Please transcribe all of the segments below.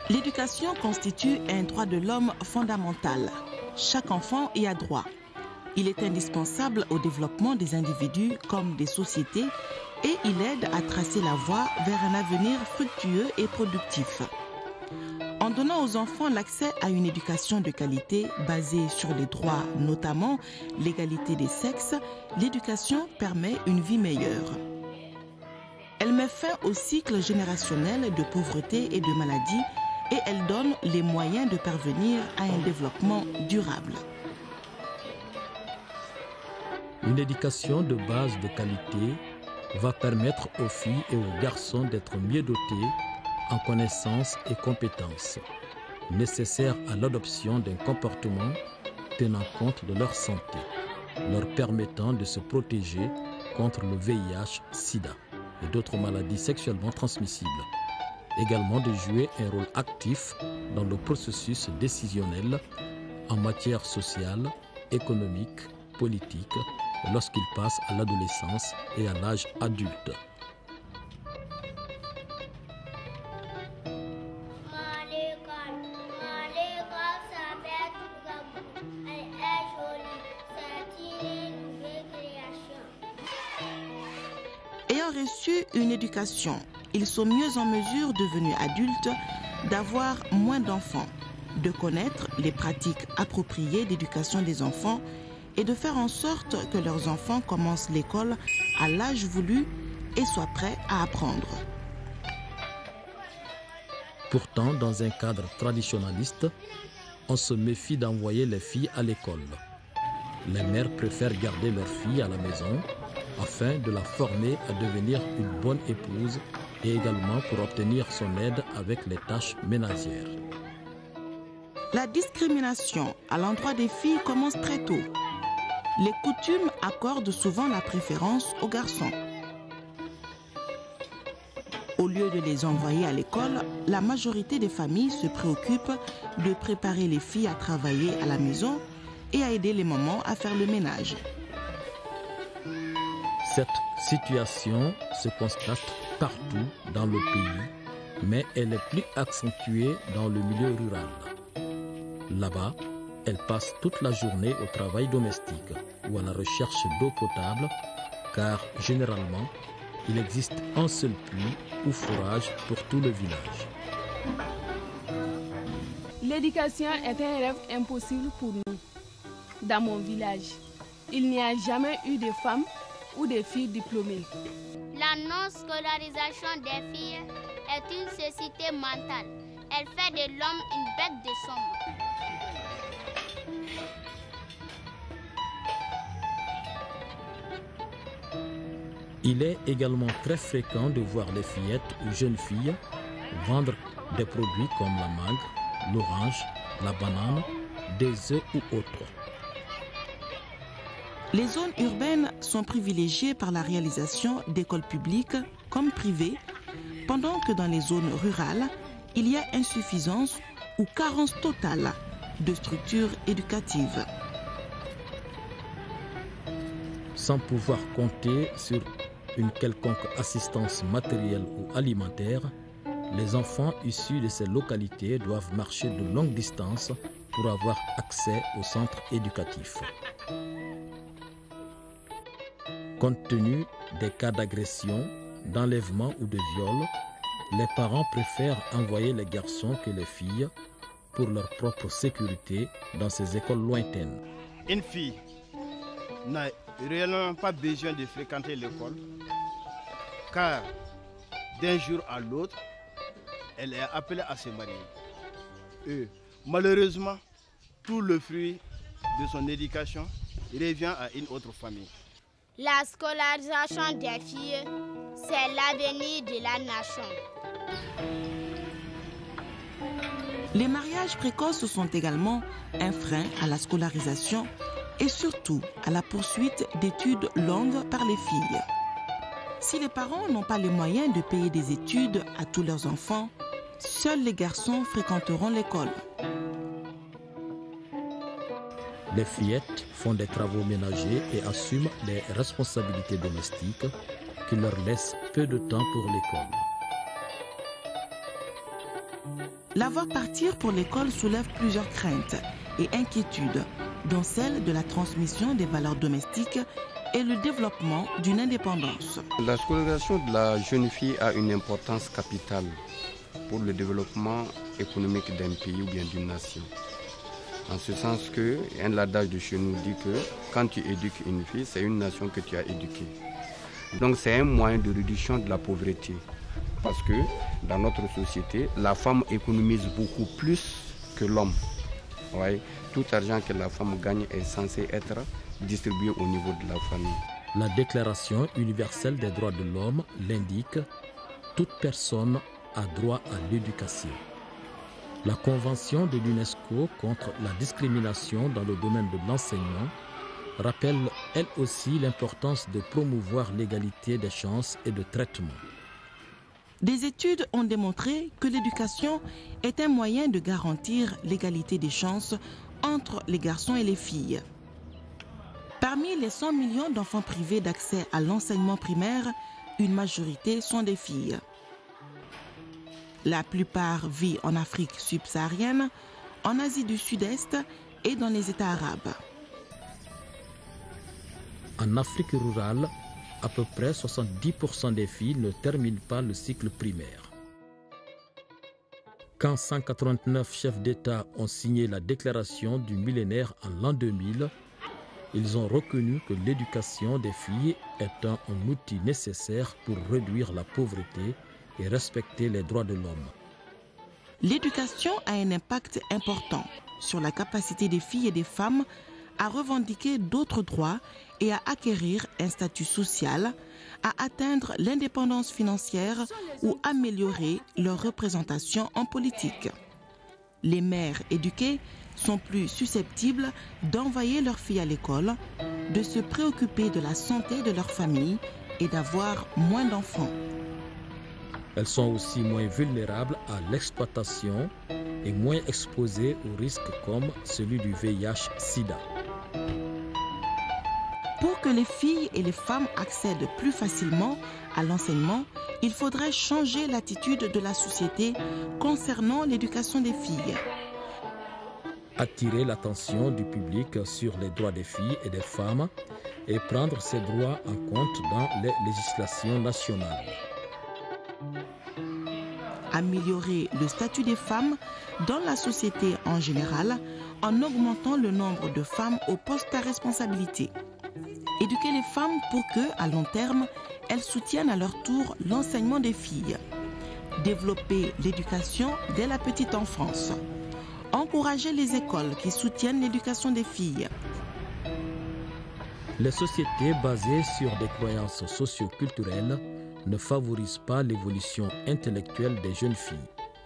L'éducation constitue un droit de l'homme fondamental. Chaque enfant y a droit. Il est indispensable au développement des individus comme des sociétés et il aide à tracer la voie vers un avenir fructueux et productif. En donnant aux enfants l'accès à une éducation de qualité basée sur les droits, notamment l'égalité des sexes, l'éducation permet une vie meilleure. Elle met fin au cycle générationnel de pauvreté et de maladie et elle donne les moyens de parvenir à un développement durable. Une éducation de base de qualité va permettre aux filles et aux garçons d'être mieux dotés en connaissances et compétences, nécessaires à l'adoption d'un comportement tenant compte de leur santé, leur permettant de se protéger contre le VIH, SIDA et d'autres maladies sexuellement transmissibles. Également de jouer un rôle actif dans le processus décisionnel en matière sociale, économique, politique, lorsqu'ils passent à l'adolescence et à l'âge adulte. Ayant reçu une éducation, ils sont mieux en mesure, devenus adultes, d'avoir moins d'enfants, de connaître les pratiques appropriées d'éducation des enfants et de faire en sorte que leurs enfants commencent l'école à l'âge voulu et soient prêts à apprendre. Pourtant, dans un cadre traditionnaliste, on se méfie d'envoyer les filles à l'école. Les mères préfèrent garder leurs filles à la maison afin de la former à devenir une bonne épouse et également pour obtenir son aide avec les tâches ménagères. La discrimination à l'endroit des filles commence très tôt. Les coutumes accordent souvent la préférence aux garçons. Au lieu de les envoyer à l'école, la majorité des familles se préoccupent de préparer les filles à travailler à la maison et à aider les mamans à faire le ménage. Cette situation se constate partout dans le pays, mais elle est plus accentuée dans le milieu rural. Là-bas, elles passent toute la journée au travail domestique ou à la recherche d'eau potable, car généralement, il existe un seul puits ou forage pour tout le village. L'éducation est un rêve impossible pour nous. Dans mon village, il n'y a jamais eu de femmes ou de filles diplômées. La non-scolarisation des filles est une cécité mentale. Elle fait de l'homme une bête de somme. Il est également très fréquent de voir les fillettes ou jeunes filles vendre des produits comme la mangue, l'orange, la banane, des œufs ou autres. Les zones urbaines sont privilégiées par la réalisation d'écoles publiques comme privées, pendant que dans les zones rurales, il y a insuffisance ou carence totale de structures éducatives. Sans pouvoir compter sur une quelconque assistance matérielle ou alimentaire, les enfants issus de ces localités doivent marcher de longues distances pour avoir accès aux centres éducatifs. Compte tenu des cas d'agression, d'enlèvement ou de viol, les parents préfèrent envoyer les garçons que les filles pour leur propre sécurité dans ces écoles lointaines. Une fille n'a réellement pas besoin de fréquenter l'école, car d'un jour à l'autre, elle est appelée à se marier. Et malheureusement, tout le fruit de son éducation revient à une autre famille. La scolarisation des filles, c'est l'avenir de la nation. Les mariages précoces sont également un frein à la scolarisation et surtout à la poursuite d'études longues par les filles. Si les parents n'ont pas les moyens de payer des études à tous leurs enfants, seuls les garçons fréquenteront l'école. Les fillettes font des travaux ménagers et assument les responsabilités domestiques qui leur laissent peu de temps pour l'école. La voir partir pour l'école soulève plusieurs craintes et inquiétudes, dont celle de la transmission des valeurs domestiques et le développement d'une indépendance. La scolarisation de la jeune fille a une importance capitale pour le développement économique d'un pays ou bien d'une nation. En ce sens que, un adage de chez nous dit que quand tu éduques une fille, c'est une nation que tu as éduquée. Donc c'est un moyen de réduction de la pauvreté. Parce que dans notre société, la femme économise beaucoup plus que l'homme. Ouais. Tout argent que la femme gagne est censé être distribué au niveau de la famille. La Déclaration universelle des droits de l'homme l'indique, toute personne a droit à l'éducation. La Convention de l'UNESCO contre la discrimination dans le domaine de l'enseignement rappelle elle aussi l'importance de promouvoir l'égalité des chances et de traitement. Des études ont démontré que l'éducation est un moyen de garantir l'égalité des chances entre les garçons et les filles. Parmi les 100 millions d'enfants privés d'accès à l'enseignement primaire, une majorité sont des filles. La plupart vivent en Afrique subsaharienne, en Asie du Sud-Est et dans les États arabes. En Afrique rurale, à peu près 70% des filles ne terminent pas le cycle primaire. Quand 189 chefs d'État ont signé la déclaration du millénaire en l'an 2000, ils ont reconnu que l'éducation des filles est un outil nécessaire pour réduire la pauvreté et respecter les droits de l'homme. L'éducation a un impact important sur la capacité des filles et des femmes à revendiquer d'autres droits et à acquérir un statut social, à atteindre l'indépendance financière ou améliorer leur représentation en politique. Les mères éduquées sont plus susceptibles d'envoyer leurs filles à l'école, de se préoccuper de la santé de leur famille et d'avoir moins d'enfants. Elles sont aussi moins vulnérables à l'exploitation et moins exposées aux risques comme celui du VIH-Sida. Pour que les filles et les femmes accèdent plus facilement à l'enseignement, il faudrait changer l'attitude de la société concernant l'éducation des filles. Attirer l'attention du public sur les droits des filles et des femmes et prendre ces droits en compte dans les législations nationales. Améliorer le statut des femmes dans la société en général en augmentant le nombre de femmes aux postes à responsabilité. Éduquer les femmes pour que, à long terme, elles soutiennent à leur tour l'enseignement des filles. Développer l'éducation dès la petite enfance. Encourager les écoles qui soutiennent l'éducation des filles. Les sociétés basées sur des croyances socio-culturelles ne favorisent pas l'évolution intellectuelle des jeunes filles.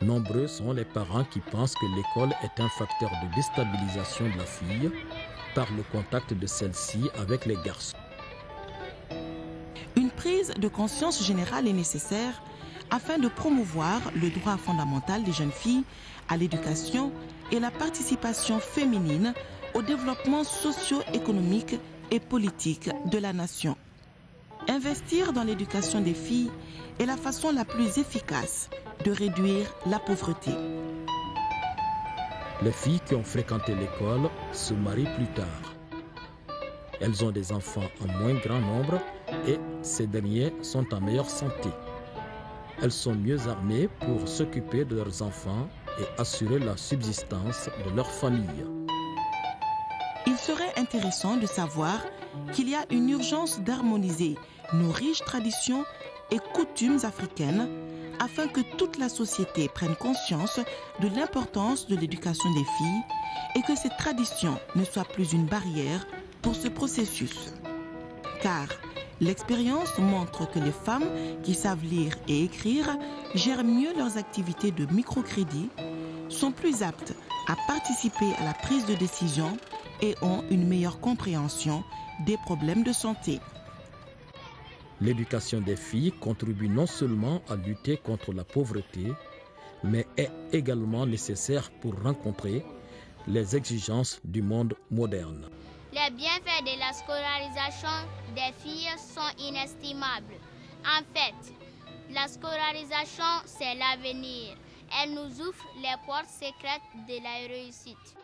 Nombreux sont les parents qui pensent que l'école est un facteur de déstabilisation de la fille par le contact de celle-ci avec les garçons. Une prise de conscience générale est nécessaire afin de promouvoir le droit fondamental des jeunes filles à l'éducation et la participation féminine au développement socio-économique et politique de la nation. Investir dans l'éducation des filles est la façon la plus efficace de réduire la pauvreté. Les filles qui ont fréquenté l'école se marient plus tard. Elles ont des enfants en moins grand nombre et ces derniers sont en meilleure santé. Elles sont mieux armées pour s'occuper de leurs enfants et assurer la subsistance de leur famille. Il serait intéressant de savoir qu'il y a une urgence d'harmoniser nos riches traditions et coutumes africaines afin que toute la société prenne conscience de l'importance de l'éducation des filles et que cette tradition ne soit plus une barrière pour ce processus. Car l'expérience montre que les femmes qui savent lire et écrire gèrent mieux leurs activités de microcrédit, sont plus aptes à participer à la prise de décision et ont une meilleure compréhension des problèmes de santé. L'éducation des filles contribue non seulement à lutter contre la pauvreté, mais est également nécessaire pour rencontrer les exigences du monde moderne. Les bienfaits de la scolarisation des filles sont inestimables. En fait, la scolarisation, c'est l'avenir. Elle nous ouvre les portes secrètes de la réussite.